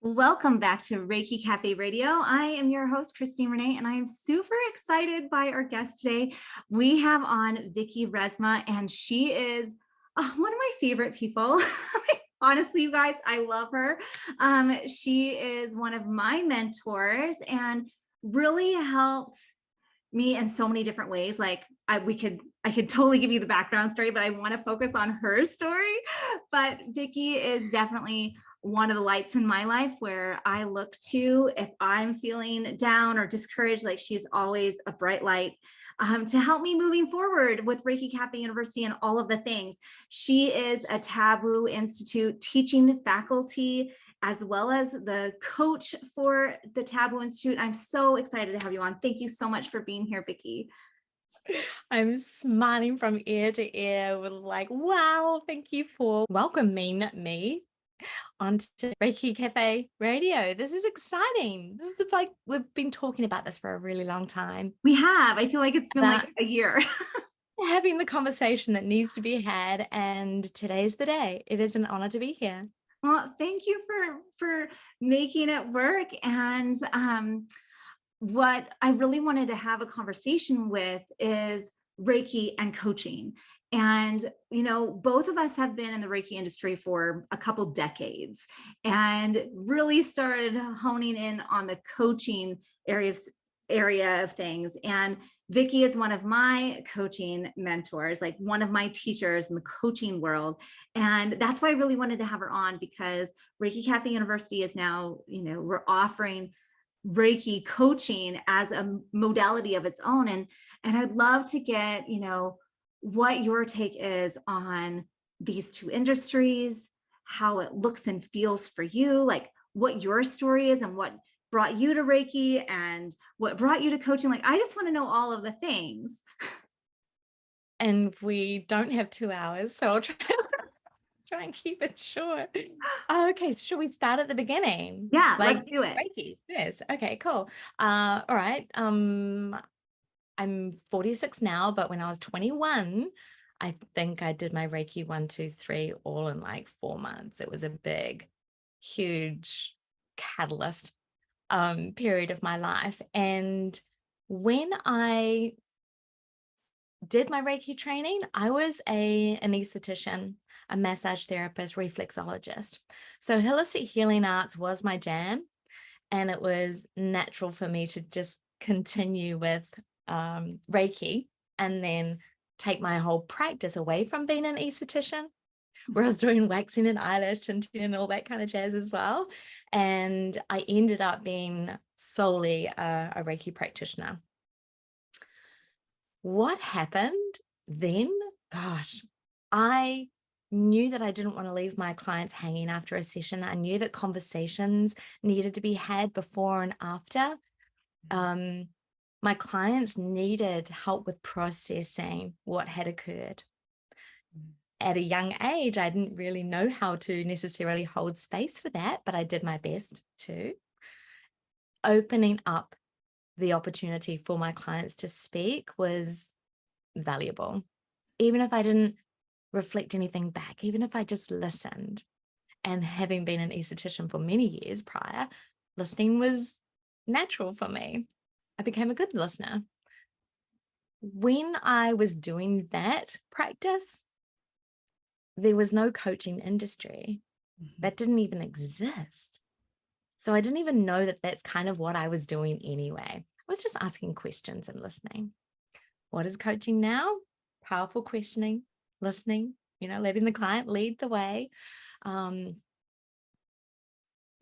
Welcome back to Reiki Cafe Radio. I am your host, Christine Renee, and I am super excited by our guest today. We have on Vicki Reisima, and she is one of my favorite people. Honestly, you guys, I love her. She is one of my mentors and really helped me in so many different ways. Like I could totally give you the background story, but I want to focus on her story. But Vicki is definitely one of the lights in my life where I look to if I'm feeling down or discouraged. Like she's always a bright light to help me moving forward with Reiki Cafe University and all of the things. She is a Taboo Institute teaching faculty as well as the coach for the Taboo Institute. I'm so excited to have you on. Thank you so much for being here, Vicki. I'm smiling from ear to ear with like, wow, thank you for welcoming me onto Reiki Cafe Radio. This is exciting. This is like, we've been talking about this for a really long time. We have. I feel like it's been like a year. Having the conversation that needs to be had, and today's the day. It is an honor to be here. Well, thank you for making it work. And what I really wanted to have a conversation with is Reiki and coaching. And, you know, both of us have been in the Reiki industry for a couple decades and really started honing in on the coaching area of things. And Vicki is one of my coaching mentors, like one of my teachers in the coaching world. And that's why I really wanted to have her on, because Reiki Cafe University is now, you know, we're offering Reiki coaching as a modality of its own. And I'd love to get, you know, what your take is on these two industries, how it looks and feels for you, like what your story is and what brought you to Reiki and what brought you to coaching. Like, I just want to know all of the things. And we don't have 2 hours, so I'll try and keep it short. Okay, should we start at the beginning? Yeah, Like, let's do it. Reiki. Yes. Okay, cool. All right. I'm 46 now, but when I was 21, I think I did my Reiki 1, 2, 3 all in like 4 months. It was a big, huge catalyst period of my life. And when I did my Reiki training, I was an esthetician, a massage therapist, reflexologist. So holistic healing arts was my jam, and it was natural for me to just continue with Reiki and then take my whole practice away from being an esthetician, where I was doing waxing and eyelash and all that kind of jazz as well. And I ended up being solely a Reiki practitioner. What happened then? Gosh, I knew that I didn't want to leave my clients hanging after a session. I knew that conversations needed to be had before and after. My clients needed help with processing what had occurred. At a young age, I didn't really know how to necessarily hold space for that, but I did my best to. Opening up the opportunity for my clients to speak was valuable. Even if I didn't reflect anything back, even if I just listened, and having been an esthetician for many years prior, listening was natural for me. I became a good listener. When I was doing that practice, there was no coaching industry. That didn't even exist. So I didn't even know that that's kind of what I was doing anyway. I was just asking questions and listening. What is coaching now? Powerful questioning, listening, you know, letting the client lead the way,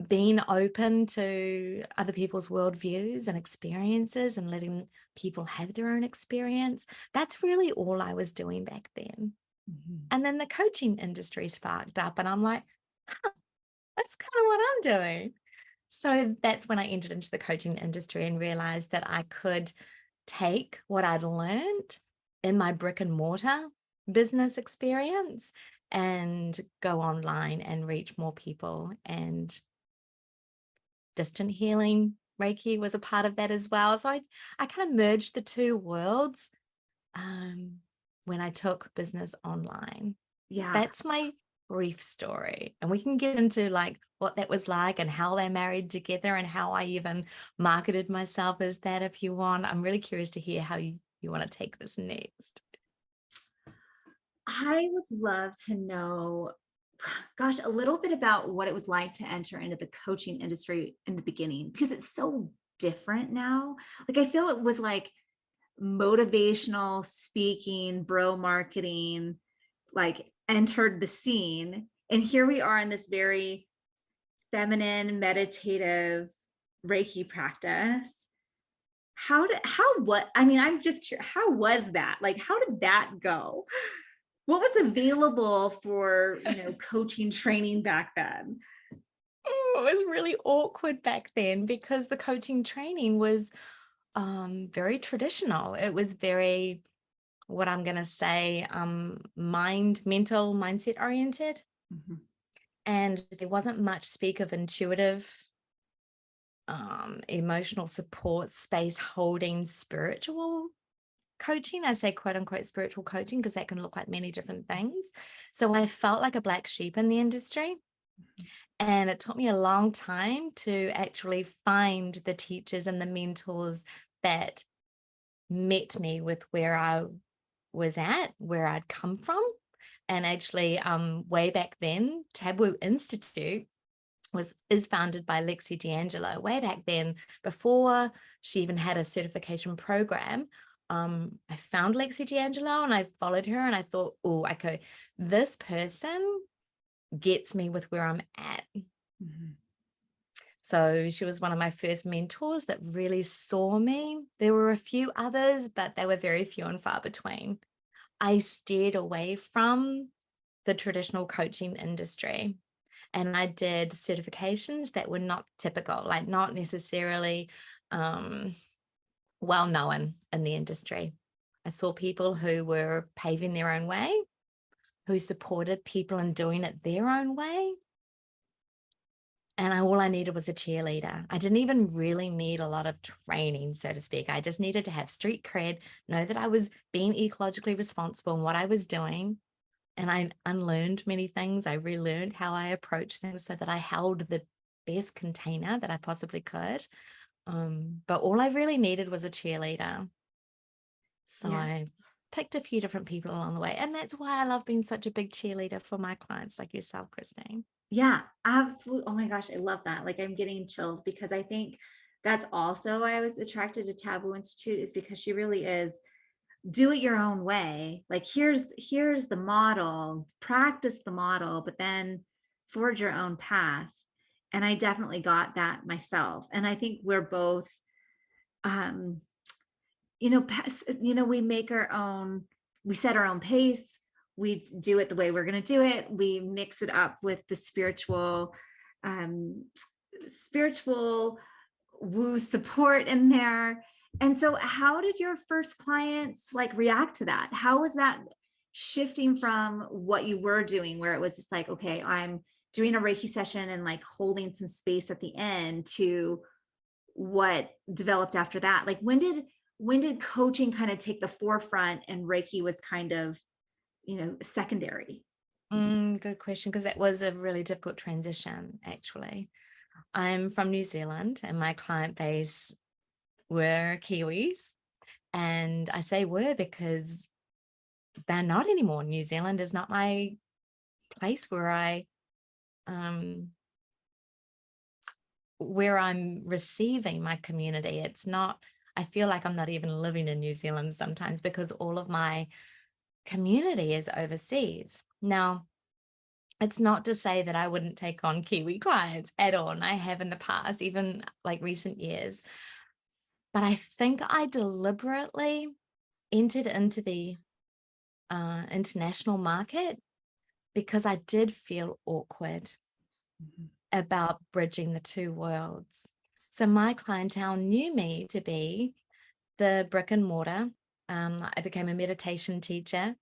being open to other people's worldviews and experiences and letting people have their own experience. That's really all I was doing back then. And then the coaching industry sparked up and I'm like, that's kind of what I'm doing. So that's when I entered into the coaching industry and realized that I could take what I'd learned in my brick and mortar business experience and go online and reach more people. And distant healing, Reiki was a part of that as well. So I kind of merged the two worlds when I took business online. Yeah. That's my brief story. And we can get into like what that was like and how they married together and how I even marketed myself as that if you want. I'm really curious to hear how you want to take this next. I would love to know, gosh, a little bit about what it was like to enter into the coaching industry in the beginning, because it's so different now. Like, I feel it was like motivational speaking, bro marketing, like entered the scene. And here we are in this very feminine, meditative Reiki practice. What, I mean, I'm just curious, how was that? Like, how did that go? What was available for, coaching training back then? Oh, it was really awkward back then because the coaching training was very traditional. It was very, what I'm going to say, mental mindset oriented. Mhm. And there wasn't much speak of intuitive, emotional support, space holding, spiritual coaching. I say quote unquote spiritual coaching because that can look like many different things. So I felt like a black sheep in the industry. And it took me a long time to actually find the teachers and the mentors that met me with where I was at, where I'd come from. And actually, way back then, Taboo Institute is founded by Lexi D'Angelo. Way back then, before she even had a certification program, I found Lexi D'Angelo and I followed her and I thought, oh, okay, this person gets me with where I'm at. Mhm. So she was one of my first mentors that really saw me. There were a few others, but they were very few and far between. I steered away from the traditional coaching industry and I did certifications that were not typical, like not necessarily well known in the industry. I saw people who were paving their own way, who supported people in doing it their own way. And all I needed was a cheerleader. I didn't even really need a lot of training, so to speak. I just needed to have street cred, know that I was being ecologically responsible in what I was doing. And I unlearned many things. I relearned how I approach things so that I held the best container that I possibly could. But all I really needed was a cheerleader. So Yeah. I picked a few different people along the way. And that's why I love being such a big cheerleader for my clients like yourself, Christine. Yeah, absolutely. Oh my gosh, I love that. Like, I'm getting chills because I think that's also why I was attracted to Taboo Institute, is because she really is do it your own way. Like, here's the model, practice the model, but then forge your own path. And I definitely got that myself. And I think we're both um we make our own, we set our own pace, we do it the way we're going to do it, we mix it up with the um spiritual woo support in there. And so how did your first clients like react to that? How was that shifting from what you were doing, where it was just like, okay, I'm doing a Reiki session and like holding some space at the end, to what developed after that? Like, when did coaching kind of take the forefront and Reiki was kind of, secondary? Good question, because that was a really difficult transition, actually. I'm from New Zealand and my client base were Kiwis. And I say were because they're not anymore. New Zealand is not my place um where I'm receiving my community. It's not, I feel like I'm not even living in New Zealand sometimes because all of my community is overseas. Now, it's not to say that I wouldn't take on Kiwi clients at all, and I have in the past, even like recent years. But I think I deliberately entered into the international market because I did feel awkward Mhm. about bridging the two worlds. So my clientele knew me to be the brick and mortar. I became a meditation teacher.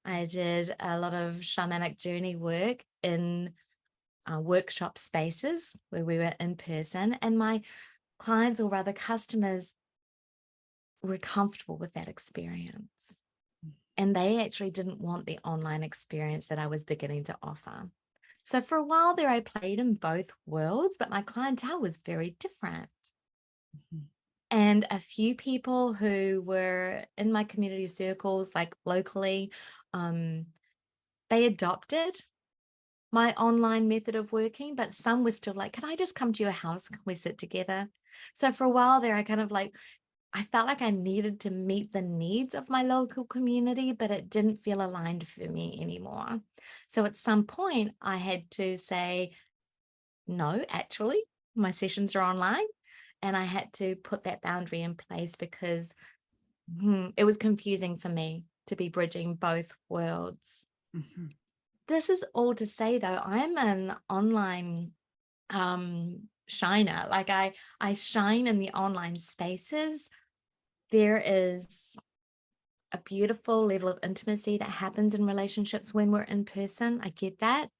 I did a lot of shamanic journey work in workshop spaces where we were in person, and my clients, or rather customers, were comfortable with that experience. And they actually didn't want the online experience that I was beginning to offer. So for a while there, I played in both worlds, but my clientele was very different. Mhm. And a few people who were in my community circles, like locally, um, they adopted my online method of working, but some were still like, can I just come to your house? Can we sit together? So for a while there, I kind of like, I felt like I needed to meet the needs of my local community, but it didn't feel aligned for me anymore. So at some point, I had to say, no, actually, my sessions are online. And I had to put that boundary in place because it was confusing for me to be bridging both worlds. Mhm. This is all to say, though, I'm an online shiner. Like I shine in the online spaces. There is a beautiful level of intimacy that happens in relationships when we're in person. I get that.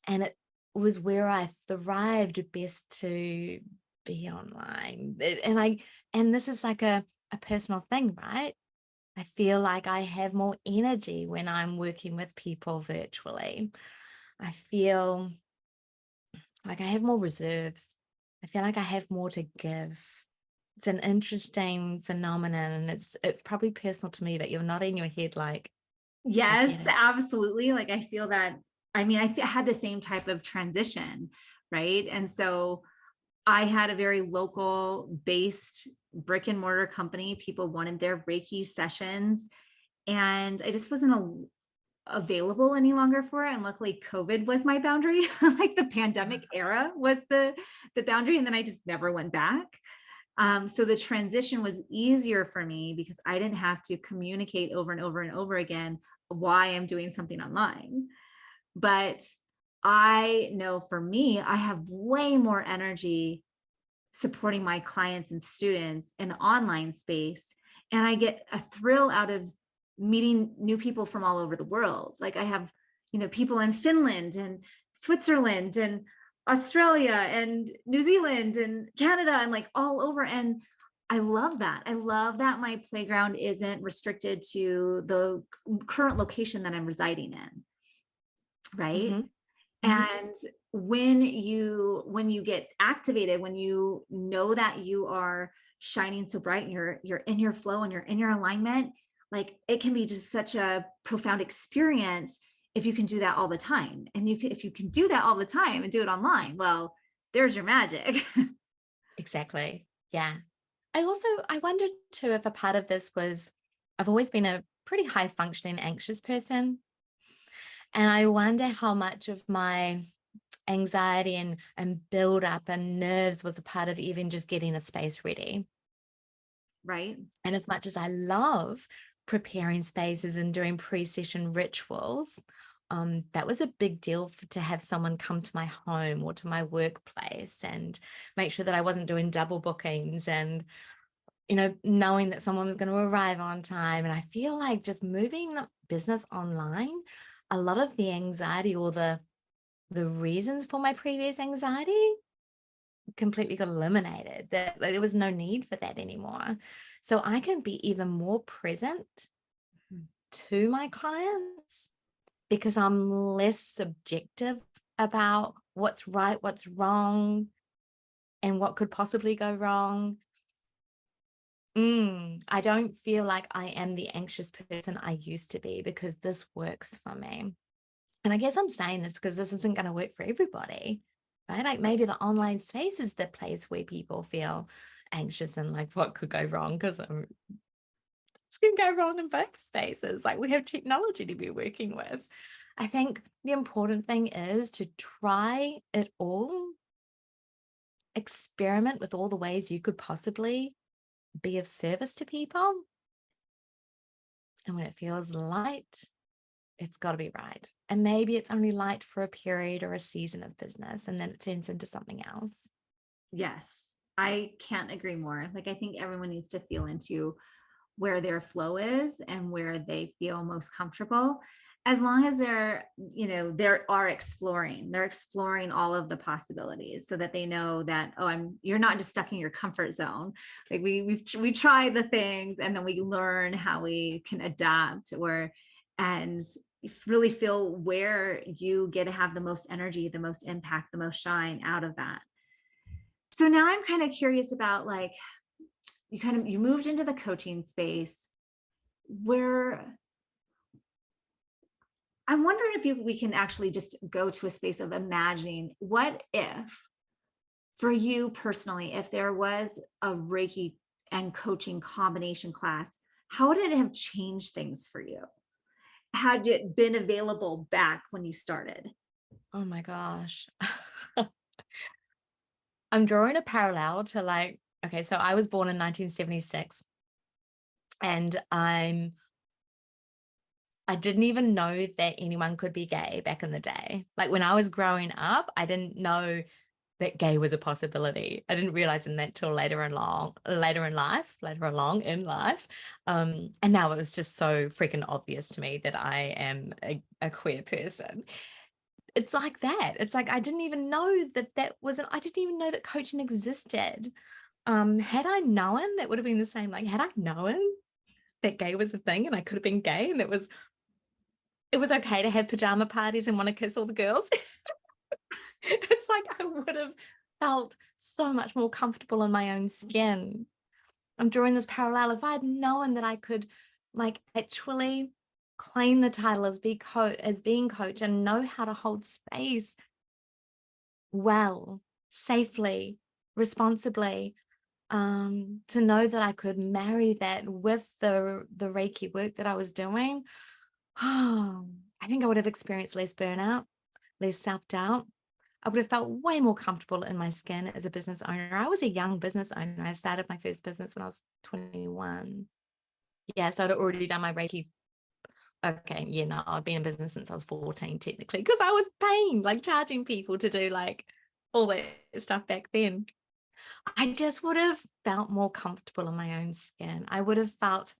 And it was where I thrived best to be online. And this is like a personal thing, right? I feel like I have more energy when I'm working with people virtually. I feel like I have more reserves. I feel like I have more to give. It's an interesting phenomenon, and it's probably personal to me, but you're nodding your head like, I get Yes, it. absolutely. Like I feel that, I mean, had the same type of transition, right? And so I had a very local based brick and mortar company. People wanted their Reiki sessions, and I just wasn't available any longer for it. And luckily, COVID was my boundary. Like the pandemic era was the boundary, and then I just never went back. So the transition was easier for me because I didn't have to communicate over and over and over again why I'm doing something online. But I know for me, I have way more energy supporting my clients and students in the online space. And I get a thrill out of meeting new people from all over the world. Like I have, people in Finland and Switzerland and Australia and New Zealand and Canada and like all over. And I love that. I love that my playground isn't restricted to the current location that I'm residing in. Right. Mhm, mhm, And when you get activated, when you know that you are shining so bright and you're in your flow and you're in your alignment, like it can be just such a profound experience if you can do that all the time. And if you can do that all the time and do it online, well, there's your magic. exactly. Yeah. I wondered too if a part of this was I've always been a pretty high functioning anxious person. And I wonder how much of my anxiety and build up and nerves was a part of even just getting a space ready. Right. And as much as I love preparing spaces and doing pre-session rituals, that was a big deal to have someone come to my home or to my workplace and make sure that I wasn't doing double bookings and, knowing that someone was going to arrive on time. And I feel like just moving business online, a lot of the anxiety or the reasons for my previous anxiety completely got eliminated. That there was no need for that anymore. So I can be even more present Mhm. to my clients because I'm less subjective about what's right, what's wrong, and what could possibly go wrong. I don't feel like I am the anxious person I used to be because this works for me. And I guess I'm saying this because this isn't going to work for everybody, right? Like maybe the online space is the place where people feel anxious and like what could go wrong because it's can go wrong in both spaces. Like we have technology to be working with. I think the important thing is to try it all, experiment with all the ways you could possibly be of service to people. And when it feels light, it's got to be right. And maybe it's only light for a period or a season of business, and then it turns into something else. Yes, I can't agree more. Like I think everyone needs to feel into where their flow is and where they feel most comfortable. as long as they're exploring all of the possibilities so that they know that, oh, you're not just stuck in your comfort zone. Like we try the things and then we learn how we can adapt and really feel where you get to have the most energy, the most impact, the most shine out of that. So now I'm kind of curious about, like, you moved into the coaching space where I wonder if we can actually just go to a space of imagining, what if, for you personally, if there was a Reiki and coaching combination class, how would it have changed things for you? Had it been available back when you started? Oh my gosh. I'm drawing a parallel to, like, okay, so I was born in 1976, and I didn't even know that anyone could be gay back in the day. Like, when I was growing up, I didn't know that gay was a possibility. I didn't realize that till later along in life. And now it was just so freaking obvious to me that I am a queer person. It's like that. It's like, I didn't even know I didn't even know that coaching existed. Had I known, that would have been the same. Like, had I known that gay was a thing and I could have been gay and it was okay to have pajama parties and want to kiss all the girls, it's like I would have felt so much more comfortable in my own skin. I'm drawing this parallel. If I had known that I could, like, actually claim the title as being coach and know how to hold space well, safely, responsibly, to know that I could marry that with the Reiki work that I was doing, I think I would have experienced less burnout, less self-doubt. I would have felt way more comfortable in my skin as a business owner. I was a young business owner. I started my first business when I was 21. Yeah, so I'd already done my Reiki. Okay, yeah, no, I'd been in business since I was 14, technically, because I was paying, like, charging people to do, like, all that stuff back then. I just would have felt more comfortable in my own skin. I would have felt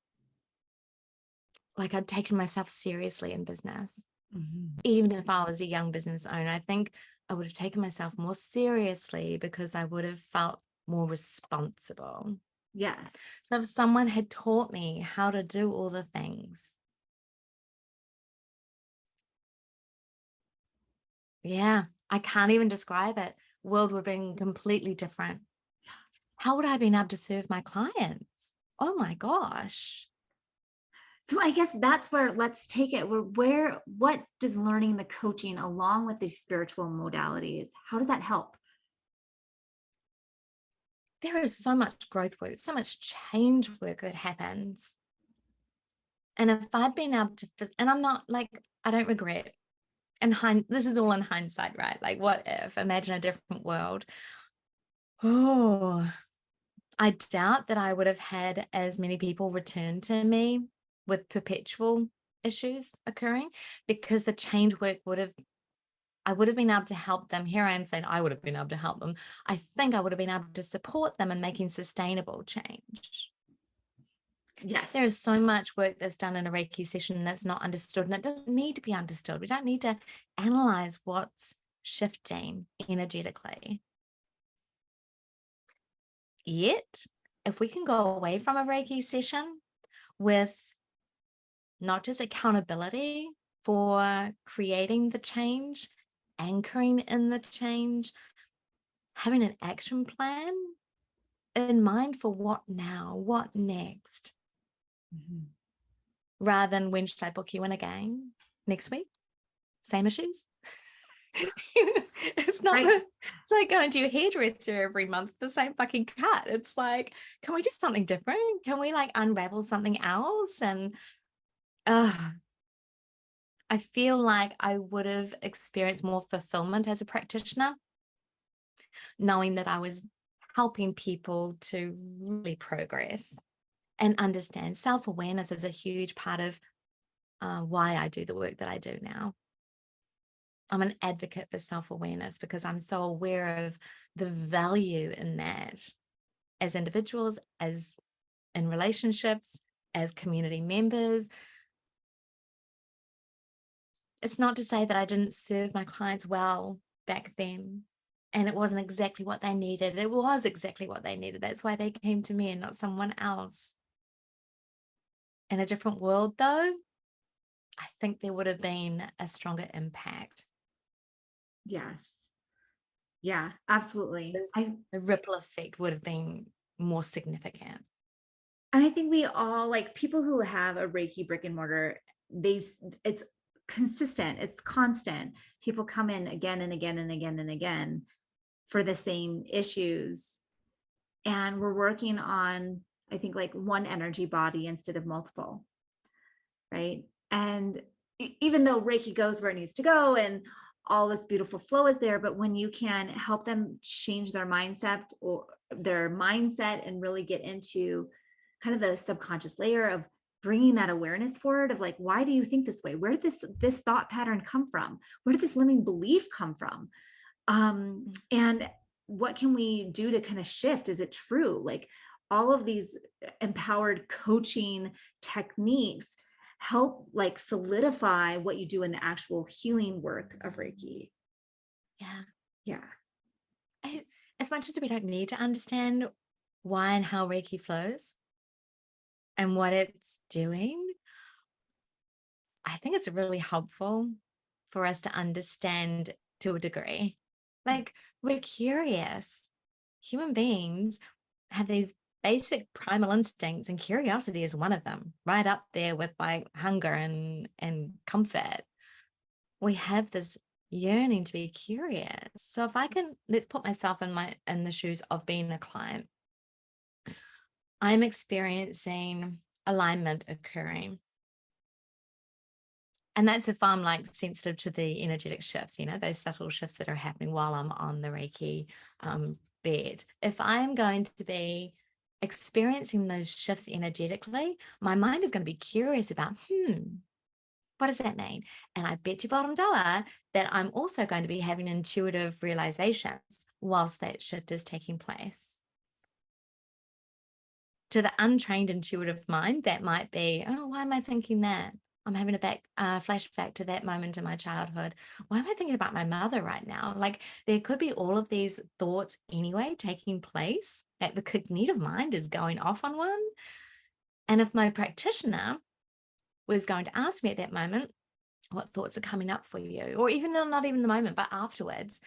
like I'd taken myself seriously in business. Mhm. Even if I was a young business owner, I think I would have taken myself more seriously because I would have felt more responsible. Yes. So if someone had taught me how to do all the things, yeah, I can't even describe it. World would have been completely different. How would I have been able to serve my clients? Oh my gosh. So I guess that's where, let's take it. What does learning the coaching along with these spiritual modalities, how does that help? There is so much growth work, so much change work that happens. And if I'd been able to, and I'm not like, I don't regret. And this is all in hindsight, right? Like, what if? Imagine a different world. Oh, I doubt that I would have had as many people return to me with perpetual issues occurring, because the change work I would have been able to help them. Here I am saying I would have been able to help them. I think I would have been able to support them in making sustainable change. Yes. There is so much work that's done in a Reiki session that's not understood, and it doesn't need to be understood. We don't need to analyze what's shifting energetically. Yet, if we can go away from a Reiki session with not just accountability for creating the change, anchoring in the change, having an action plan in mind for what now, what next, Mhm. rather than when should I book you in again? Next week? Same issues? It's not Right. it's like going to your hairdresser every month, the same fucking cut. It's like, can we do something different? Can we, like, unravel something else? And I feel like I would have experienced more fulfillment as a practitioner, knowing that I was helping people to really progress and understand. Self-awareness is a huge part of why I do the work that I do now. I'm an advocate for self-awareness because I'm so aware of the value in that as individuals, as in relationships, as community members. It's not to say that I didn't serve my clients well back then, and it wasn't exactly what they needed. It was exactly what they needed. That's why they came to me and not someone else. In a different world, though, I think there would have been a stronger impact. Yes. Yeah, absolutely. The ripple effect would have been more significant. And I think we all, like, people who have a Reiki brick and mortar, it's consistent, it's constant. People come in again and again and again and again for the same issues. And we're working on, I think, like one energy body instead of multiple, right? And even though Reiki goes where it needs to go and all this beautiful flow is there, but when you can help them change their mindset and really get into kind of the subconscious layer of bringing that awareness forward of like, why do you think this way? Where did this thought pattern come from? Where did this limiting belief come from? And what can we do to kind of shift? Is it true? Like, all of these empowered coaching techniques help like solidify what you do in the actual healing work of Reiki. Yeah. Yeah. As much as we don't need to understand why and how Reiki flows and what it's doing, I think it's really helpful for us to understand to a degree. Like, we're curious. Human beings have these basic primal instincts, and curiosity is one of them, right up there with like hunger and comfort. We have this yearning to be curious. So if I can, let's put myself in the shoes of being a client. I'm experiencing alignment occurring. And that's if I'm like sensitive to the energetic shifts, those subtle shifts that are happening while I'm on the Reiki bed. If I'm going to be experiencing those shifts energetically, my mind is going to be curious about, what does that mean? And I bet you bottom dollar that I'm also going to be having intuitive realizations whilst that shift is taking place. To the untrained intuitive mind, that might be, oh, why am I thinking that? I'm having a flashback to that moment in my childhood. Why am I thinking about my mother right now? Like, there could be all of these thoughts anyway taking place. Like, the cognitive mind is going off on one. And if my practitioner was going to ask me at that moment, what thoughts are coming up for you? Or even not even the moment, but afterwards,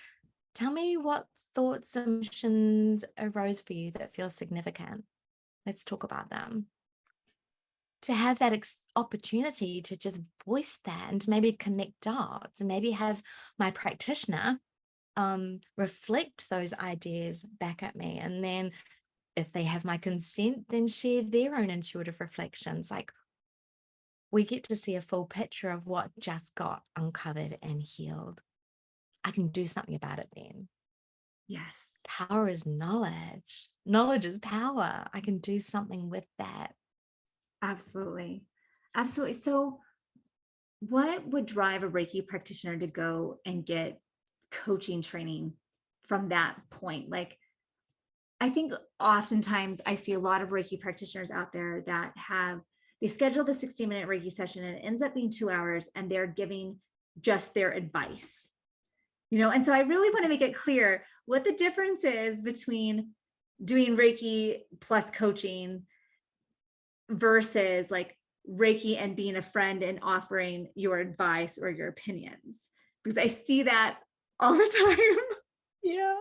tell me what thoughts, emotions arose for you that feel significant. Let's talk about them. To have that opportunity to just voice that and to maybe connect dots and maybe have my practitioner reflect those ideas back at me. And then if they have my consent, then share their own intuitive reflections. Like, we get to see a full picture of what just got uncovered and healed. I can do something about it then. Yes. Power is knowledge. Knowledge is power. I can do something with that. Absolutely. Absolutely. So what would drive a Reiki practitioner to go and get coaching training from that point? Like, I think oftentimes I see a lot of Reiki practitioners out there that they schedule the 60-minute Reiki session and it ends up being 2 hours and they're giving just their advice, and so I really want to make it clear what the difference is between doing Reiki plus coaching versus like Reiki and being a friend and offering your advice or your opinions, because I see that all the time. Yeah.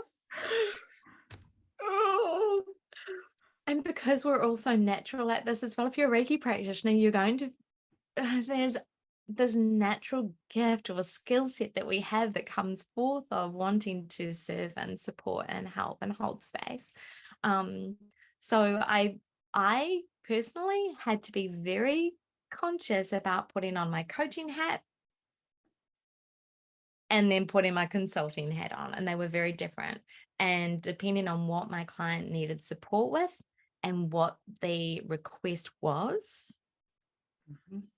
Oh. And because we're all so natural at this as well, if you're a Reiki practitioner, you're going to, there's this natural gift or skill set that we have that comes forth of wanting to serve and support and help and hold space. So I personally had to be very conscious about putting on my coaching hat and then putting my consulting hat on, and they were very different. And depending on what my client needed support with and what the request was,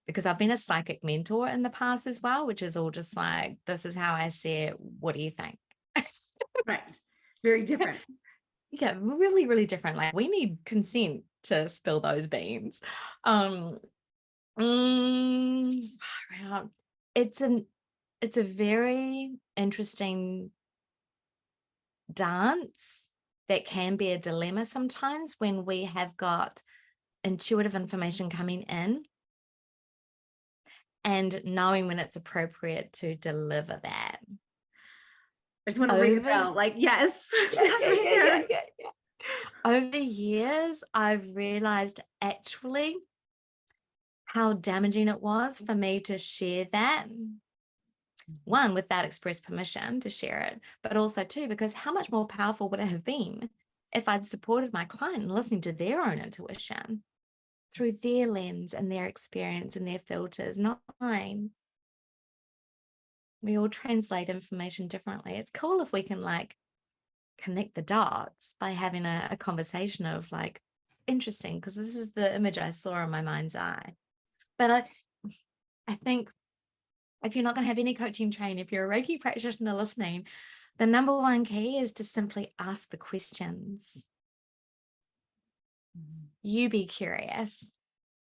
because I've been a psychic mentor in the past as well, which is all just like, this is how I see it. What do you think? Right. Very different. Yeah, really, really different. Like, we need consent to spill those beans. It's it's a very interesting dance that can be a dilemma sometimes when we have got intuitive information coming in and knowing when it's appropriate to deliver that. I just want to ring a Over bell. Like, yes, yeah, that's yeah, right yeah, yeah, there. yeah, yeah. Over the years, I've realized actually how damaging it was for me to share that. One, without express permission to share it, but also two, because how much more powerful would it have been if I'd supported my client in listening to their own intuition through their lens and their experience and their filters, not mine. We all translate information differently. It's cool if we can like connect the dots by having a conversation of like, interesting, because this is the image I saw in my mind's eye. But I think if you're not going to have any coaching training, if you're a Reiki practitioner listening, the number one key is to simply ask the questions. You be curious.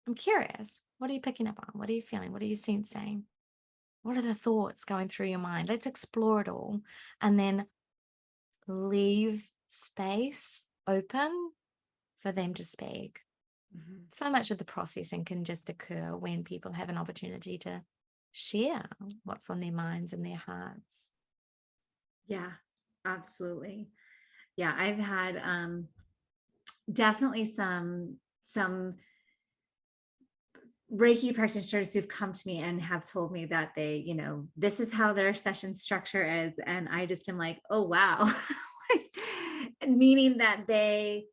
I'm curious. What are you picking up on? What are you feeling? What are you sensing? What are the thoughts going through your mind? Let's explore it all. And then leave space open for them to speak. So much of the processing can just occur when people have an opportunity to share what's on their minds and their hearts. Yeah, absolutely. Yeah, I've had definitely some Reiki practitioners who've come to me and have told me that they, this is how their session structure is. And I just am like, oh, wow. Meaning that they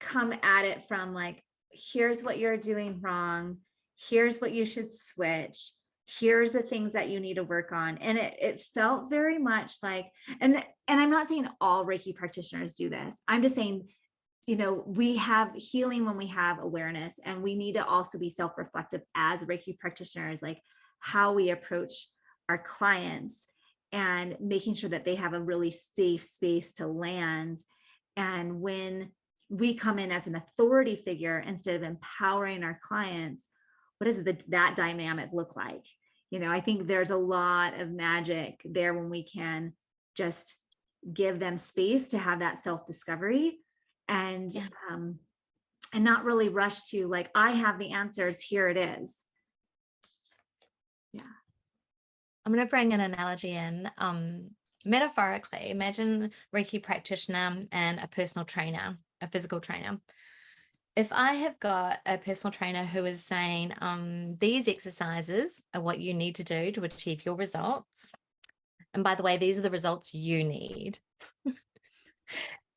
come at it from like, here's what you're doing wrong. Here's what you should switch. Here's the things that you need to work on. And it felt very much like, and I'm not saying all Reiki practitioners do this. I'm just saying, we have healing when we have awareness, and we need to also be self-reflective as Reiki practitioners, like how we approach our clients and making sure that they have a really safe space to land. And when we come in as an authority figure instead of empowering our clients, what does that dynamic look like? I think there's a lot of magic there when we can just give them space to have that self-discovery, and Yeah. and not really rush to like, I have the answers, here it is. Yeah. I'm going to bring an analogy in. Metaphorically, imagine Reiki practitioner and a personal trainer, a physical trainer. If I have got a personal trainer who is saying, these exercises are what you need to do to achieve your results. And by the way, these are the results you need.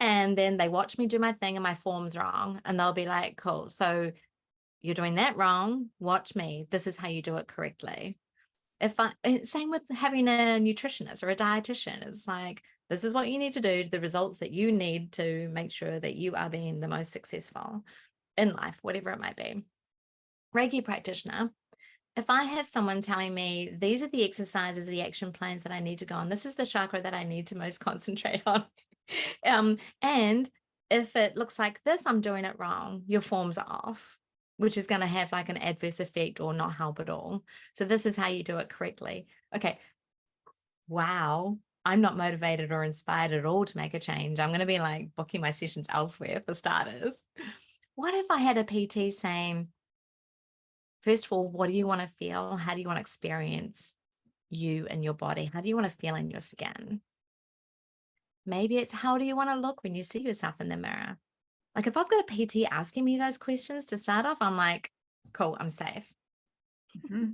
And then they watch me do my thing and my form's wrong. And they'll be like, cool. So you're doing that wrong. Watch me. This is how you do it correctly. Same with having a nutritionist or a dietitian. It's like, this is what you need to do, the results that you need to make sure that you are being the most successful in life, whatever it might be. Reiki practitioner, if I have someone telling me these are the exercises, the action plans that I need to go on, this is the chakra that I need to most concentrate on. And if it looks like this, I'm doing it wrong, your form's off, which is going to have like an adverse effect or not help at all. So this is how you do it correctly. Okay. Wow. I'm not motivated or inspired at all to make a change. I'm going to be like booking my sessions elsewhere for starters. What if I had a PT saying, first of all, what do you want to feel? How do you want to experience you and your body? How do you want to feel in your skin? Maybe it's how do you want to look when you see yourself in the mirror? Like if I've got a PT asking me those questions to start off, I'm like, cool, I'm safe. Mm-hmm.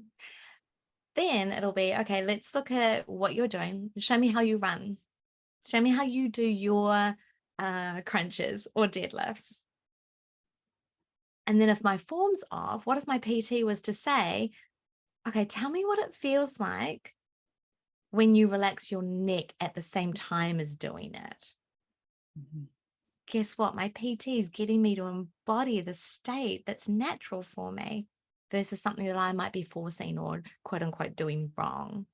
Then it'll be, okay, let's look at what you're doing. Show me how you run. Show me how you do your crunches or deadlifts. And then if my form's off, what if my PT was to say, okay, tell me what it feels like when you relax your neck at the same time as doing it. Mm-hmm. Guess what? My PT is getting me to embody the state that's natural for me versus something that I might be forcing or quote unquote doing wrong.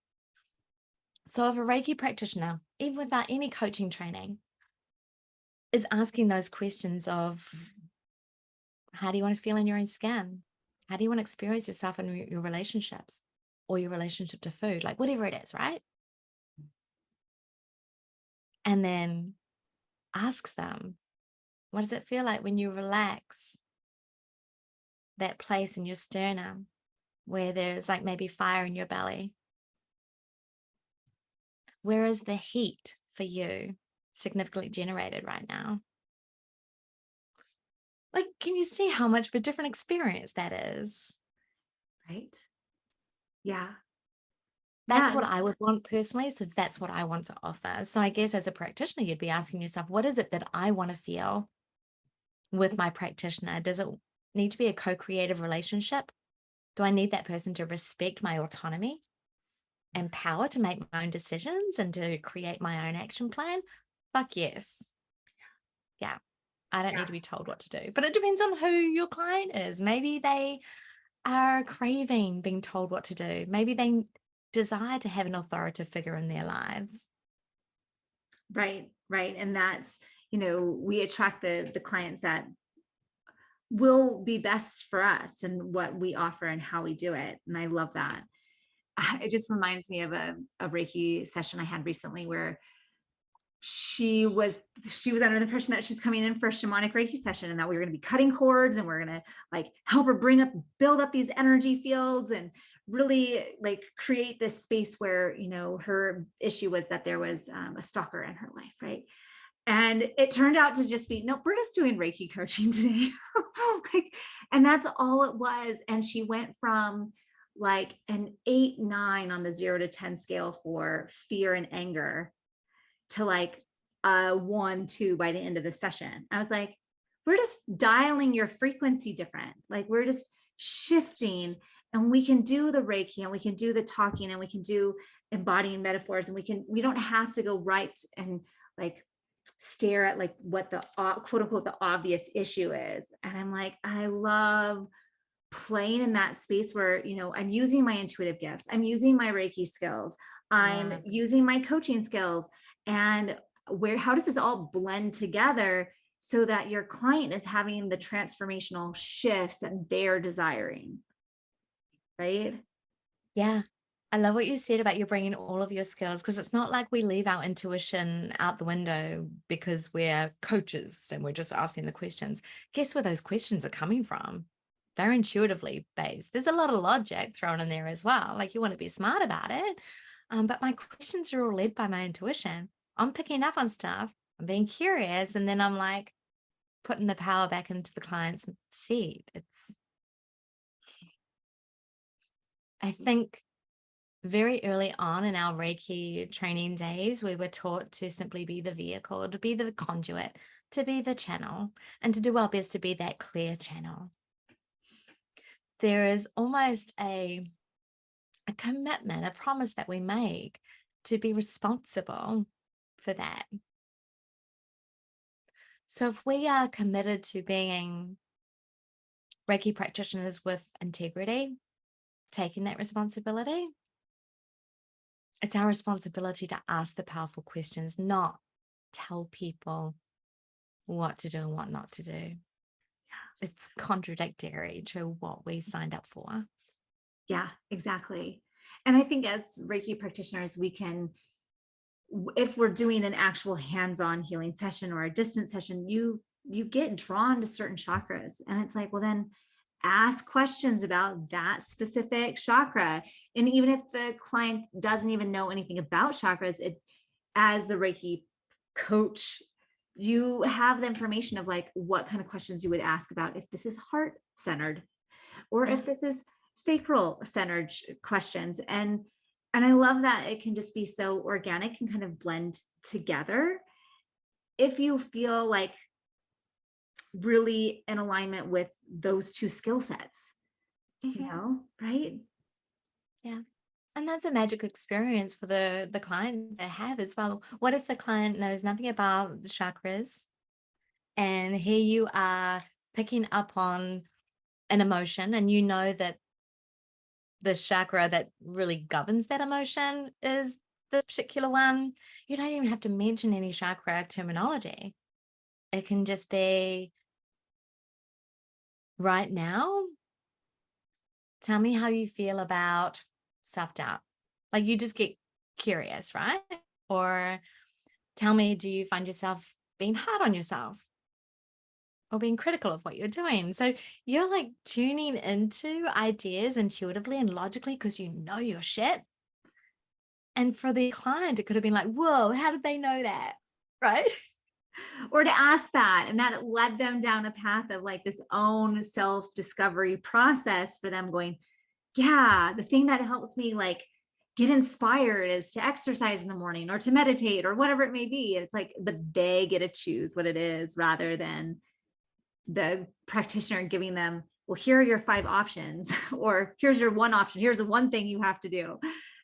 So if a Reiki practitioner, even without any coaching training, is asking those questions of how do you want to feel in your own skin? How do you want to experience yourself in your relationships? or your relationship to food, like whatever it is, right? And then ask them, what does it feel like when you relax that place in your sternum where there's like maybe fire in your belly? Where is the heat for you significantly generated right now? Like, can you see how much of a different experience that is? Right. Yeah. That's Yeah. what I would want personally. So that's what I want to offer. So I guess as a practitioner, you'd be asking yourself, what is it that I want to feel with my practitioner? Does it need to be a co-creative relationship? Do I need that person to respect my autonomy and power to make my own decisions and to create my own action plan? Fuck yes. Yeah. I don't need to be told what to do. But it depends on who your client is. Maybe they are craving being told what to do. Maybe they desire to have an authoritative figure in their lives. Right. Right. And that's, we attract the clients that will be best for us and what we offer and how we do it. And I love that. It just reminds me of a Reiki session I had recently where she was under the impression that she was coming in for a shamanic Reiki session and that we were going to be cutting cords and we're going to like help her build up these energy fields and really like create this space where, her issue was that there was a stalker in her life. Right. And it turned out to just be, no, we're just doing Reiki coaching today. And that's all it was. And she went from like an 8, 9 on the 0 to 10 scale for fear and anger to like a 1, 2 by the end of the session. I was like, we're just dialing your frequency different. Like we're just shifting, and we can do the Reiki and we can do the talking and we can do embodying metaphors, and we don't have to go right and like stare at like what the quote unquote the obvious issue is. And I'm like, I love playing in that space where, I'm using my intuitive gifts, I'm using my Reiki skills, I'm Yeah. using my coaching skills, and how does this all blend together so that your client is having the transformational shifts that they're desiring, right? Yeah. I love what you said about you bringing all of your skills, because it's not like we leave our intuition out the window because we're coaches and we're just asking the questions. Guess where those questions are coming from? They're intuitively based. There's a lot of logic thrown in there as well. Like you want to be smart about it. But my questions are all led by my intuition. I'm picking up on stuff. I'm being curious. And then I'm like putting the power back into the client's seat. I think very early on in our Reiki training days, we were taught to simply be the vehicle, to be the conduit, to be the channel, and to do our best to be that clear channel. There is almost a commitment, a promise that we make to be responsible for that. So if we are committed to being Reiki practitioners with integrity, taking that responsibility, it's our responsibility to ask the powerful questions, not tell people what to do and what not to do. It's contradictory to what we signed up for. Yeah, exactly. And I think as Reiki practitioners, we can, if we're doing an actual hands-on healing session or a distance session, you get drawn to certain chakras, and it's like, well, then ask questions about that specific chakra. And even if the client doesn't even know anything about chakras, as the Reiki coach, you have the information of like what kind of questions you would ask about if this is heart centered or Yeah. if this is sacral centered questions. And I love that it can just be so organic and kind of blend together if you feel like really in alignment with those two skill sets, right? Yeah. And that's a magic experience for the client to have as well. What if the client knows nothing about the chakras, and here you are picking up on an emotion, and you know that the chakra that really governs that emotion is this particular one? You don't even have to mention any chakra terminology. It can just be, right now, tell me how you feel about self-doubt? Like you just get curious, right? Or tell me, do you find yourself being hard on yourself or being critical of what you're doing? So you're like tuning into ideas intuitively and logically because you know your shit. And for the client, it could have been like, whoa, how did they know that? Right? Or to ask that, and that led them down a path of like this own self-discovery process for them going, yeah, the thing that helps me like get inspired is to exercise in the morning or to meditate or whatever it may be. It's like, but they get to choose what it is rather than the practitioner giving them, well, here are your 5 options, or here's your one option. Here's the one thing you have to do.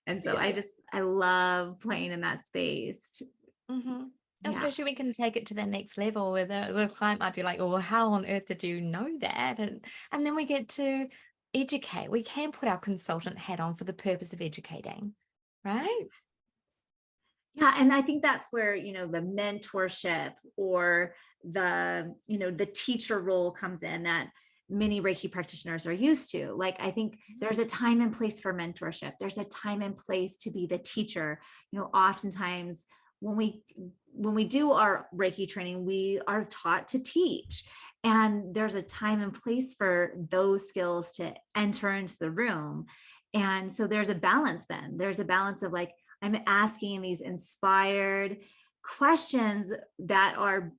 And so Yeah. I love playing in that space. Mm-hmm. Yeah. Especially we can take it to the next level where the client might be like, oh, well, how on earth did you know that? And then we get to educate. We can put our consultant hat on for the purpose of educating, right? Yeah. And I think that's where, the mentorship or the teacher role comes in that many Reiki practitioners are used to. Like, I think there's a time and place for mentorship. There's a time and place to be the teacher. Oftentimes when we do our Reiki training, we are taught to teach. And there's a time and place for those skills to enter into the room. And so there's a balance then. There's a balance of like, I'm asking these inspired questions that are,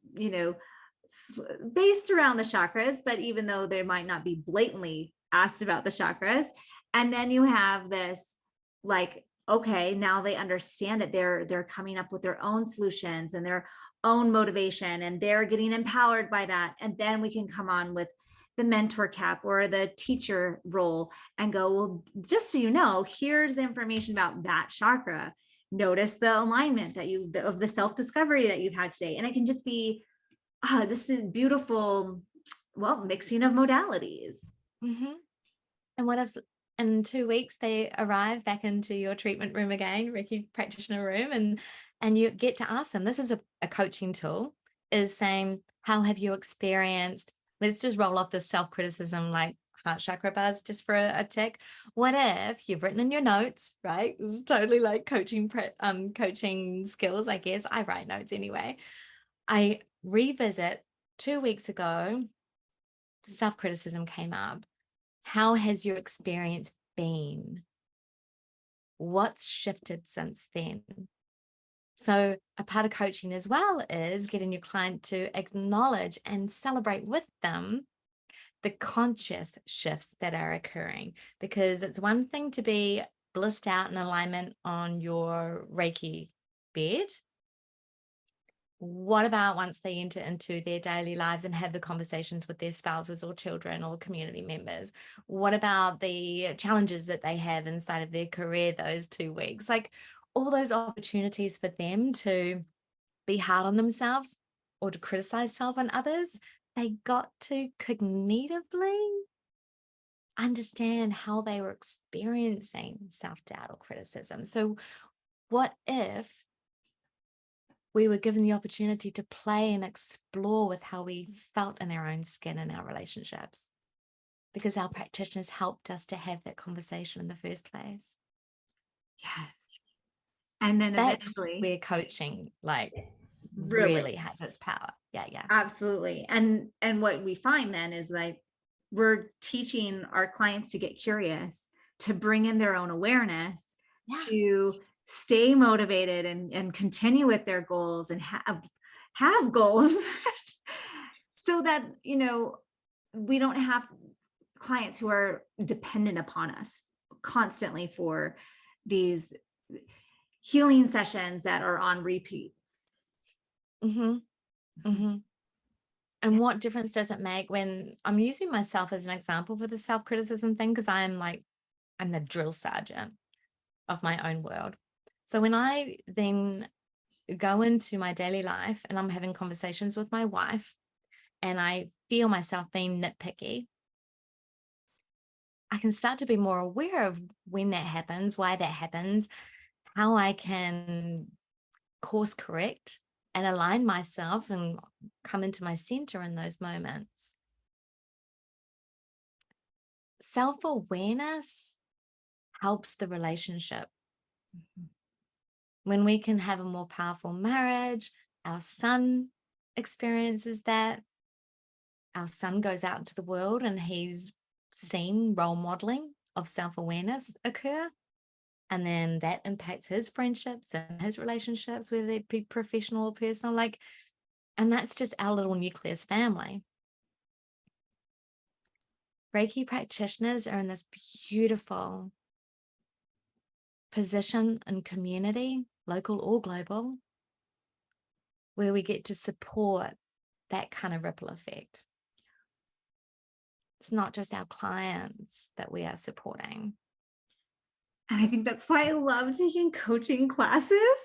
based around the chakras, but even though they might not be blatantly asked about the chakras. And then you have this like, okay, now they understand it. They're coming up with their own solutions and their own motivation, and they're getting empowered by that. And then we can come on with the mentor cap or the teacher role and go, well, just so you know, here's the information about that chakra. Notice the alignment of the self-discovery that you've had today. And it can just be, this is beautiful, mixing of modalities. Mm-hmm. And what if in 2 weeks they arrive back into your treatment room again, Reiki practitioner room, and you get to ask them, this is a coaching tool, is saying, how have you experienced, let's just roll off this self-criticism like heart chakra buzz just for a tick. What if you've written in your notes, right? This is totally like coaching skills, I guess. I write notes anyway. I revisit 2 weeks ago, self-criticism came up. How has your experience been? What's shifted since then? So a part of coaching as well is getting your client to acknowledge and celebrate with them the conscious shifts that are occurring, because it's one thing to be blissed out in alignment on your Reiki bed. What about once they enter into their daily lives and have the conversations with their spouses or children or community members? What about the challenges that they have inside of their career those 2 weeks? Like all those opportunities for them to be hard on themselves or to criticize self and others, they got to cognitively understand how they were experiencing self-doubt or criticism. So what if we were given the opportunity to play and explore with how we felt in our own skin in our relationships, because our practitioners helped us to have that conversation in the first place? Yes. And then That's eventually, where coaching like really, really has its power. Yeah. absolutely. And what we find then is like we're teaching our clients to get curious, to bring in their own awareness, Yeah. to stay motivated and continue with their goals and have goals so that, we don't have clients who are dependent upon us constantly for these healing sessions that are on repeat. Mm-hmm. Mm-hmm. And what difference does it make when I'm using myself as an example for the self-criticism thing? Because I'm the drill sergeant of my own world. So when I then go into my daily life and I'm having conversations with my wife and I feel myself being nitpicky, I can start to be more aware of when that happens, why that happens, how I can course correct and align myself and come into my center in those moments. Self-awareness helps the relationship. When we can have a more powerful marriage, our son experiences that. Our son goes out into the world and he's seen role modeling of self-awareness occur. And then that impacts his friendships and his relationships, whether they be professional or personal. And that's just our little nucleus family. Reiki practitioners are in this beautiful position in community, local or global, where we get to support that kind of ripple effect. It's not just our clients that we are supporting. And I think that's why I love taking coaching classes,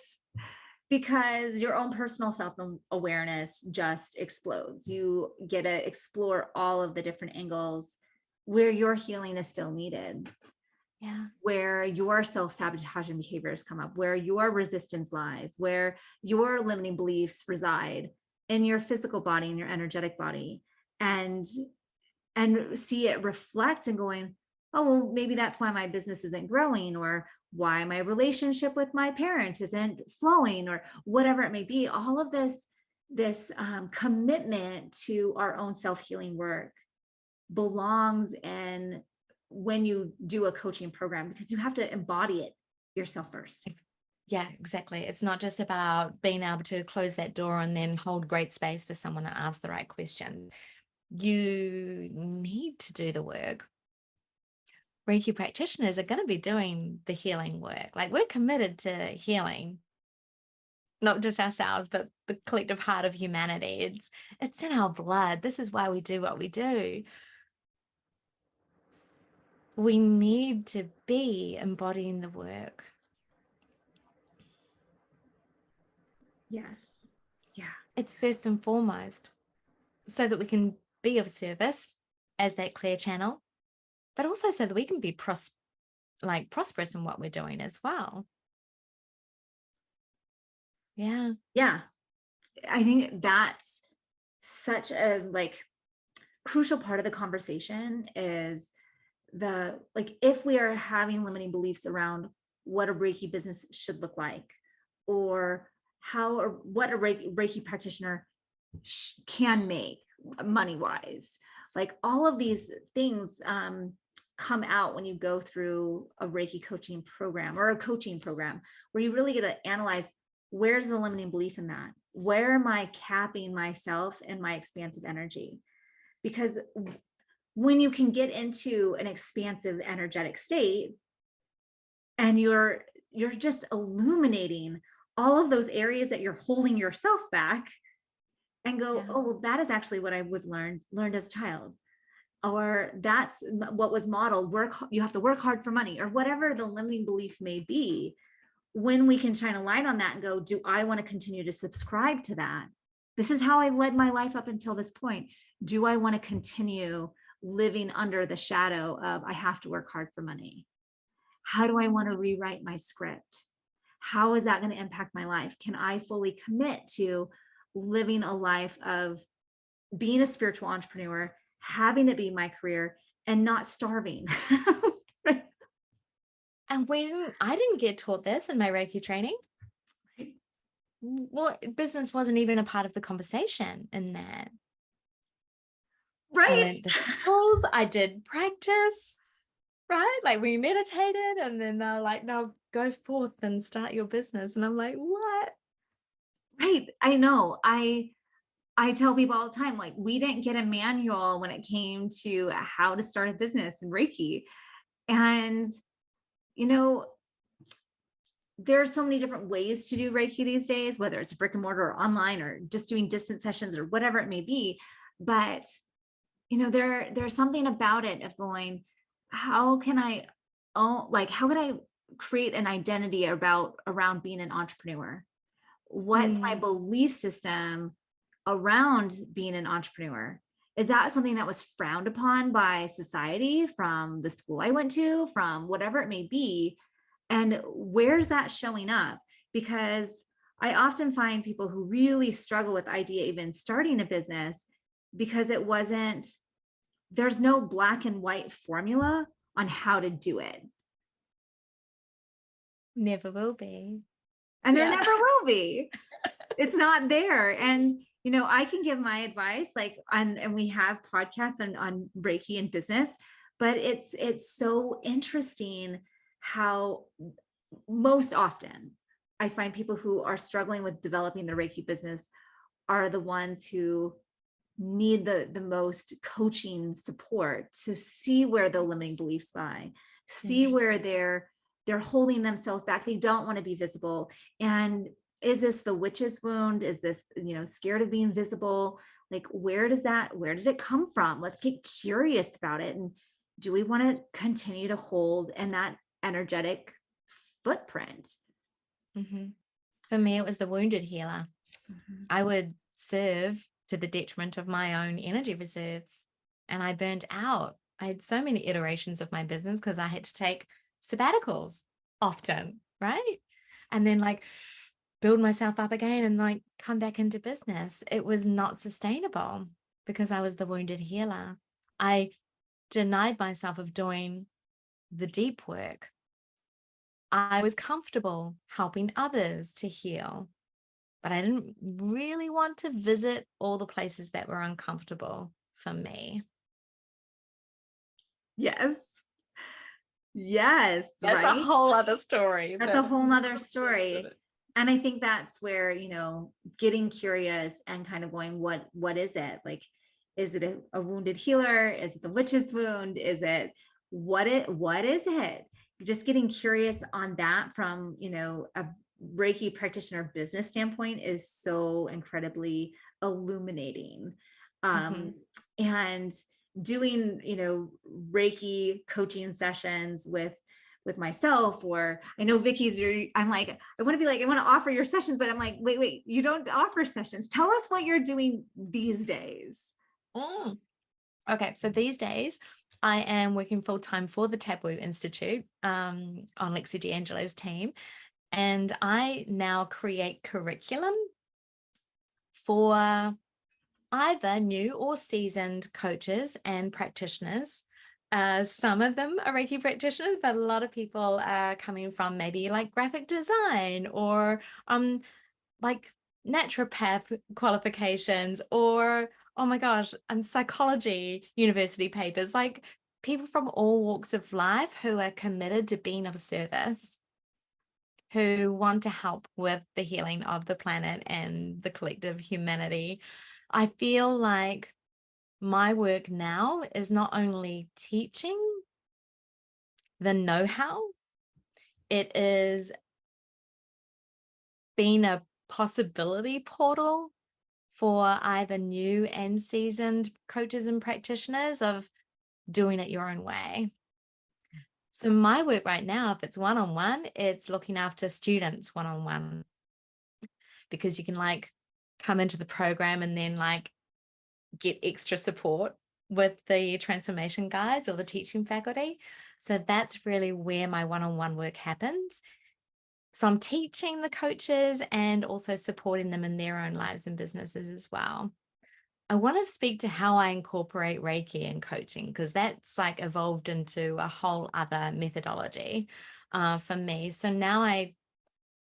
because your own personal self-awareness just explodes. You get to explore all of the different angles where your healing is still needed. Yeah. Where your self-sabotaging behaviors come up, where your resistance lies, where your limiting beliefs reside in your physical body and your energetic body, and see it reflect and going, oh, well, maybe that's why my business isn't growing, or why my relationship with my parent isn't flowing, or whatever it may be. All of this commitment to our own self-healing work belongs in when you do a coaching program, because you have to embody it yourself first. Yeah, exactly. It's not just about being able to close that door and then hold great space for someone to ask the right question. You need to do the work. Reiki practitioners are going to be doing the healing work. Like, we're committed to healing, not just ourselves, but the collective heart of humanity. It's in our blood. This is why we do what we do. We need to be embodying the work. Yes. Yeah. It's first and foremost so that we can be of service as that clear channel, but also so that we can be prosperous in what we're doing as well. Yeah. Yeah. I think that's such a crucial part of the conversation, is if we are having limiting beliefs around what a Reiki business should look like, or what a Reiki practitioner can make money wise, all of these things come out when you go through a Reiki coaching program or a coaching program, where you really get to analyze, where's the limiting belief in that? Where am I capping myself and my expansive energy? Because when you can get into an expansive energetic state and you're just illuminating all of those areas that you're holding yourself back, and go, oh, well, that is actually what I was learned as a child, or that's what was modeled. You have to work hard for money, or whatever the limiting belief may be. When we can shine a light on that and go, do I want to continue to subscribe to that? This is how I led my life up until this point. Do I want to continue living under the shadow of, I have to work hard for money? How do I want to rewrite my script? How is that going to impact my life? Can I fully commit to living a life of being a spiritual entrepreneur, having it be my career, and not starving? And when I didn't get taught this in my Reiki training, well, business wasn't even a part of the conversation in that. Right. I learned the skills, I did practice, right? Like, we meditated, and then they're like, now go forth and start your business. And I'm like, what? Right. I know. I tell people all the time, we didn't get a manual when it came to how to start a business in Reiki. And, there's so many different ways to do Reiki these days, whether it's brick and mortar or online, or just doing distance sessions or whatever it may be. But, there's something about it of going, how can I create an identity around being an entrepreneur? What's my belief system around being an entrepreneur? Is that something that was frowned upon by society, from the school I went to, from whatever it may be? And where's that showing up? Because I often find people who really struggle with the idea even starting a business, because there's no black and white formula on how to do it. Never will be. And there Yeah. never will be. It's not there. And, I can give my advice, like and we have podcasts on Reiki and business, but it's so interesting how most often I find people who are struggling with developing the Reiki business are the ones who need the most coaching support to see where the limiting beliefs lie, see where they're holding themselves back. They don't want to be visible. And is this the witch's wound? Is this, scared of being visible? Like, where did it come from? Let's get curious about it. And do we want to continue to hold in that energetic footprint? Mm-hmm. For me, it was the wounded healer. Mm-hmm. I would serve to the detriment of my own energy reserves, and I burnt out. I had so many iterations of my business because I had to take sabbaticals often, right? And then like build myself up again and like come back into business. It was not sustainable because I was the wounded healer. I denied myself of doing the deep work. I was comfortable helping others to heal, but I didn't really want to visit all the places that were uncomfortable for me. Yes. Yes. That's a Right. whole other story. That's a But whole nother story. And I think that's where, getting curious and kind of going, what is it? Like, is it a wounded healer? Is it the witch's wound? Is it what is it? Just getting curious on that from, a Reiki practitioner business standpoint is so incredibly illuminating. Mhm. And doing, Reiki coaching sessions with myself, or I know Vicki's, I'm like, I want to be like, I want to offer your sessions, but I'm like, wait, you don't offer sessions. Tell us what you're doing these days. Mm. Okay, so these days I am working full time for the Taboo Institute on Lexi D'Angelo's team, and I now create curriculum for either new or seasoned coaches and practitioners. Some of them are Reiki practitioners, but a lot of people are coming from maybe like graphic design or like naturopath qualifications, or oh my gosh, psychology university papers, like people from all walks of life who are committed to being of service, who want to help with the healing of the planet and the collective humanity. I feel like my work now is not only teaching the know-how, it is being a possibility portal for either new and seasoned coaches and practitioners of doing it your own way. So my work right now, if it's one-on-one, it's looking after students one-on-one, because you can like come into the program and then like get extra support with the transformation guides or the teaching faculty. So that's really where my one-on-one work happens. So I'm teaching the coaches and also supporting them in their own lives and businesses as well. I want to speak to how I incorporate Reiki in coaching, because that's like evolved into a whole other methodology for me. So now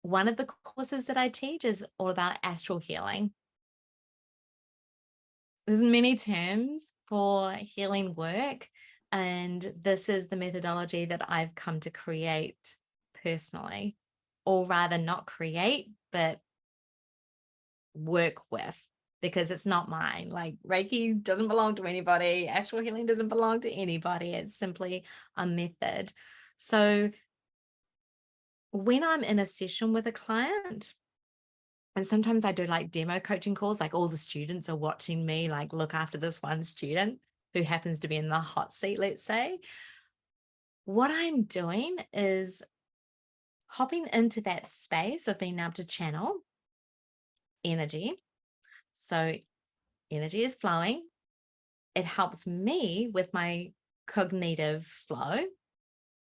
one of the courses that I teach is all about astral healing. There's many terms for healing work, and this is the methodology that I've come to create personally, or rather not create, but work with, because it's not mine. Like Reiki doesn't belong to anybody. Astral healing doesn't belong to anybody. It's simply a method. So when I'm in a session with a client, and sometimes I do like demo coaching calls, like all the students are watching me like look after this one student who happens to be in the hot seat, let's say. What I'm doing is hopping into that space of being able to channel energy. So energy is flowing. It helps me with my cognitive flow.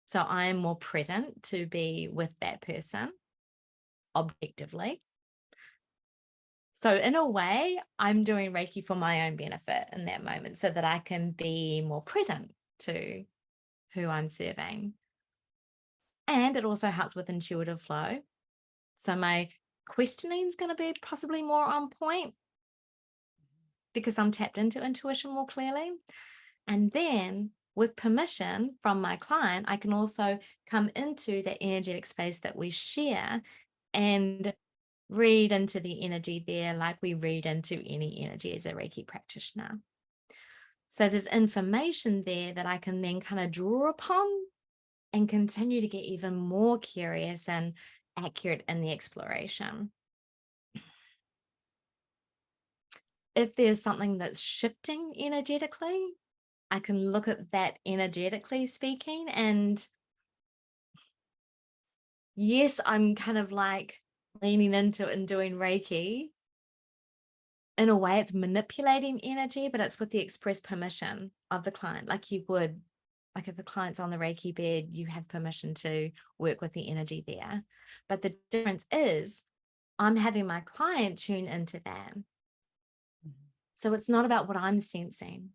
So I am more present to be with that person objectively. So in a way, I'm doing Reiki for my own benefit in that moment so that I can be more present to who I'm serving. And it also helps with intuitive flow. So my questioning is going to be possibly more on point because I'm tapped into intuition more clearly. And then with permission from my client, I can also come into that energetic space that we share and read into the energy there like we read into any energy as a Reiki practitioner. So there's information there that I can then kind of draw upon and continue to get even more curious and accurate in the exploration. If there's something that's shifting energetically, I can look at that energetically speaking. And yes, I'm kind of like leaning into it and doing Reiki. In a way, it's manipulating energy, but it's with the express permission of the client, like you would. Like if the client's on the Reiki bed, you have permission to work with the energy there. But the difference is I'm having my client tune into that. So it's not about what I'm sensing.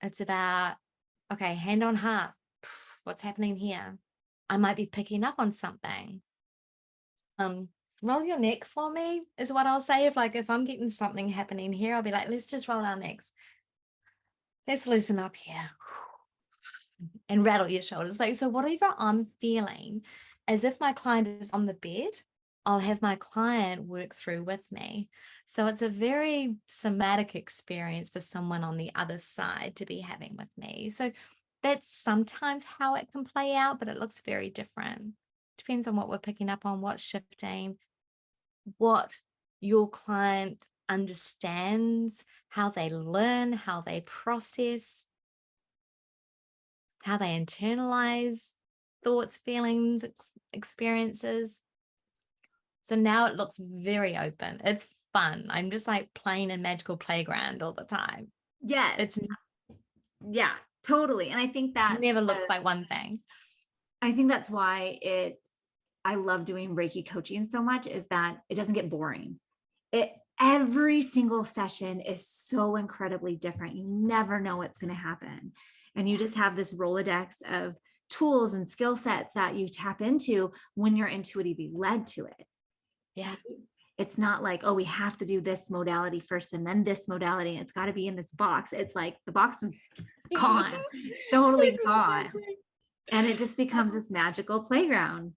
It's about, okay, hand on heart, what's happening here? I might be picking up on something. Roll your neck for me is what I'll say. If I'm getting something happening here, I'll be like, let's just roll our necks. Let's loosen up here. And rattle your shoulders. Like, so whatever I'm feeling, as if my client is on the bed, I'll have my client work through with me. So it's a very somatic experience for someone on the other side to be having with me. So that's sometimes how it can play out, but it looks very different. Depends on what we're picking up on, what's shifting, what your client understands, how they learn, how they process, how they internalize thoughts, feelings, experiences. So now it looks very open. It's fun. I'm just like playing a magical playground all the time. Yes. It's Yeah, totally. And never looks like one thing. I think that's why I love doing Reiki coaching so much, is that it doesn't get boring. Every single session is so incredibly different. You never know what's going to happen. And you just have this Rolodex of tools and skill sets that you tap into when you're intuitively led to it. Yeah. It's not like, oh, we have to do this modality first and then this modality, and it's got to be in this box. It's like the box is gone. It's totally gone. Exactly. And it just becomes this magical playground.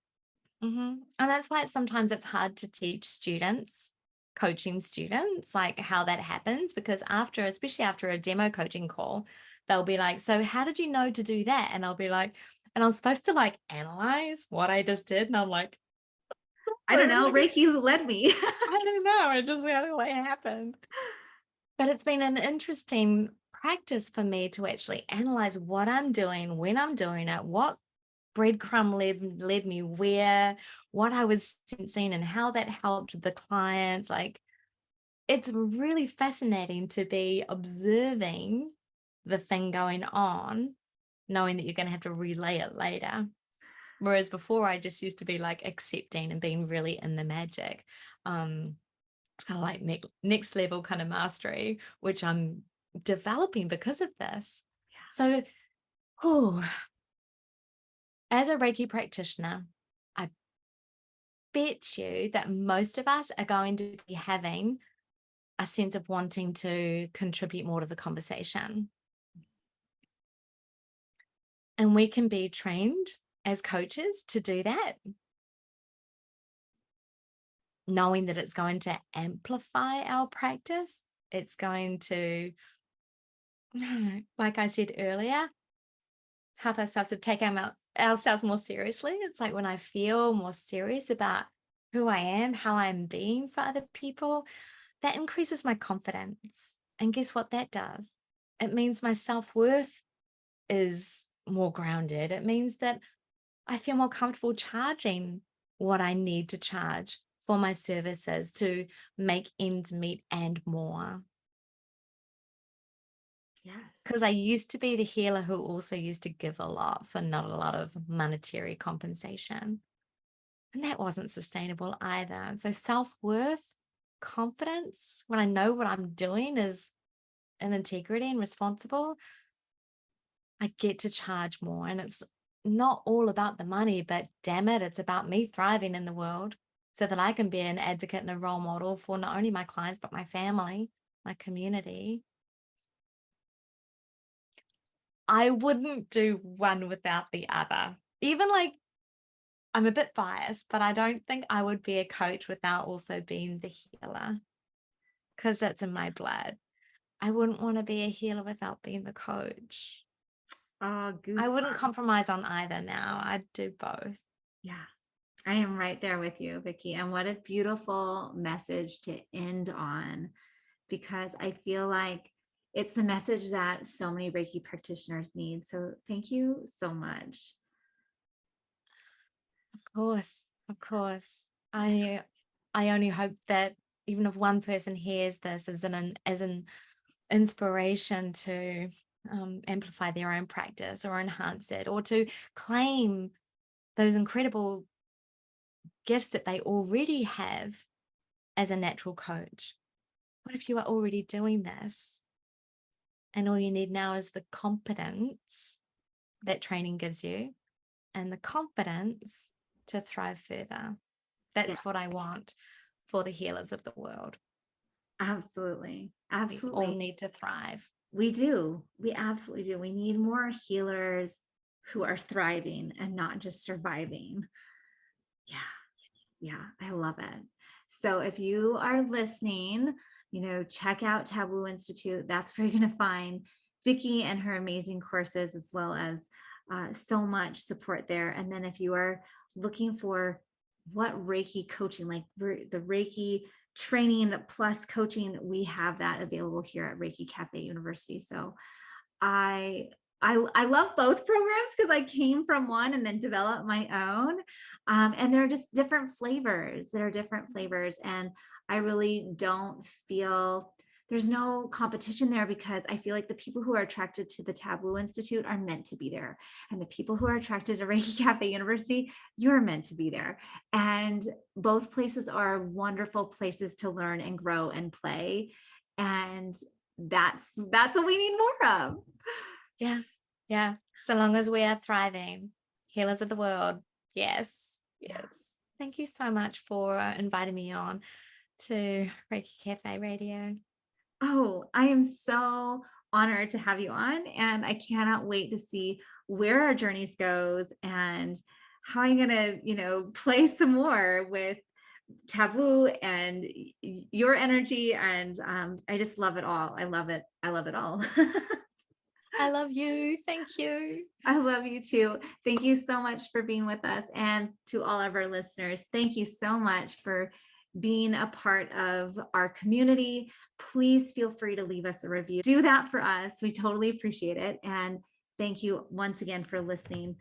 And that's why sometimes it's hard to teach students, coaching students, like how that happens, because especially after a demo coaching call, they'll be like, so how did you know to do that? And I'll be like, and I'm supposed to like analyze what I just did. And I'm like, I don't know. Reiki led me. I don't know. It just really happened. But it's been an interesting practice for me to actually analyze what I'm doing, when I'm doing it, what breadcrumb led me where, what I was sensing, and how that helped the client. Like, it's really fascinating to be observing the thing going on, knowing that you're going to have to relay it later. Whereas before, I just used to be like accepting and being really in the magic. It's kind of like next level kind of mastery, which I'm developing because of this. So, as a Reiki practitioner, I bet you that most of us are going to be having a sense of wanting to contribute more to the conversation. And we can be trained as coaches to do that, knowing that it's going to amplify our practice. It's going to, like I said earlier, help ourselves to take ourselves more seriously. It's like when I feel more serious about who I am, how I'm being for other people, that increases my confidence. And guess what that does? It means my self-worth is more grounded. It means that I feel more comfortable charging what I need to charge for my services to make ends meet and more. Yes. Because I used to be the healer who also used to give a lot for not a lot of monetary compensation. And that wasn't sustainable either. So self-worth, confidence, when I know what I'm doing is in integrity and responsible, I get to charge more. And it's not all about the money, but damn it, it's about me thriving in the world so that I can be an advocate and a role model for not only my clients, but my family, my community. I wouldn't do one without the other. Even like, I'm a bit biased, but I don't think I would be a coach without also being the healer, because that's in my blood. I wouldn't want to be a healer without being the coach. Oh, I wouldn't goosebumps. compromise on either now. I'd do both. Yeah, I am right there with you, Vicki. And what a beautiful message to end on, because I feel like it's the message that so many Reiki practitioners need. So thank you so much. Of course, of course. I only hope that even if one person hears this as an inspiration to amplify their own practice or enhance it, or to claim those incredible gifts that they already have as a natural coach. What if you are already doing this and all you need now is the competence that training gives you and the confidence to thrive further? Yeah, That's what I want for the healers of the world. absolutely. We all Absolutely. need to thrive. We do. We absolutely do. We need more healers who are thriving and not just surviving. Yeah. Yeah, I love it. So if you are listening, check out Taboo Institute. That's where you're going to find Vicki and her amazing courses, as well as so much support there. And then if you are looking for what Reiki coaching, like the Reiki training plus coaching, we have that available here at ReikiCafe University. So I I love both programs because I came from one and then developed my own. And they're just different flavors. There are different flavors. And I really don't feel there's no competition there, because I feel like the people who are attracted to the Taboo Institute are meant to be there. And the people who are attracted to Reiki Cafe University, you're meant to be there. And both places are wonderful places to learn and grow and play. And that's what we need more of. Yeah. Yeah. So long as we are thriving, healers of the world. Yes. Yeah. Yes. Thank you so much for inviting me on to Reiki Cafe Radio. Oh, I am so honored to have you on, and I cannot wait to see where our journeys goes and how I'm gonna, play some more with Taboo and your energy. And I just love it all. I love it. I love it all. I love you. Thank you. I love you too. Thank you so much for being with us. And to all of our listeners, thank you so much for being a part of our community. Please feel free to leave us a review. Do that for us. We totally appreciate it. And thank you once again for listening.